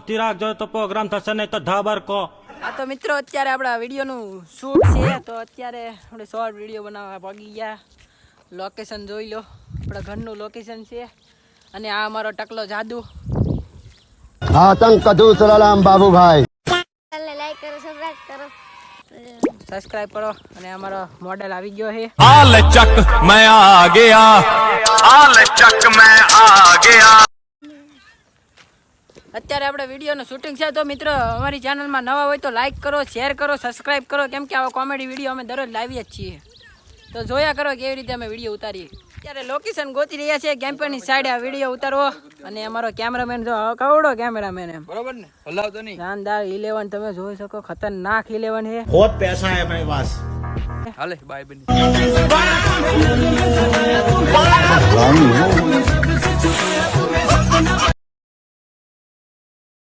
તિરાક જો તો પ્રોગ્રામ થશે નહીં તો ધાબર કો. આ તો મિત્રો અત્યારે આપણા વિડીયોનું શૂટ છે, તો અત્યારે આપણે શોર્ટ વિડીયો બનાવવા ભાગી ગયા. લોકેશન જોઈ લો, આપણા ઘરનું લોકેશન છે. અને આ અમારો ટકલો જાદુ. आतंक कदूसलाम बाबूभाई लाइक करो सब्सक्राइब करो સબસ્ક્રાઇબ કરો. અને અમારો મોડેલ આવી ગયો છે. आल चक मैं आ गया, आल चक मैं आ गया. અત્યારે આપણે વિડીયોનું શૂટિંગ છે, તો મિત્રો અમારી ચેનલમાં નવા હોય તો લાઈક કરો, શેર કરો, સબસ્ક્રાઇબ કરો, કેમ કે આવા કોમેડી વિડીયો અમે દરરોજ લાવીએ જ છીએ. તો જોયા કરો કેવી રીતે અમે વિડીયો ઉતારીએ. અત્યારે લોકેશન ગોતી રહ્યા છે, કેમ્પરની સાઈડે આ વિડીયો ઉતારવો. અને અમારો કેમેરામેન જો કવડો કેમેરામેન એમ બરોબર ને, હલાવતો નહીં. શાનદાર 11 તમે જોઈ શકો, ખતરનાક 11 છે. बहुत पैसा है अपने पास. હાલે બાય બની.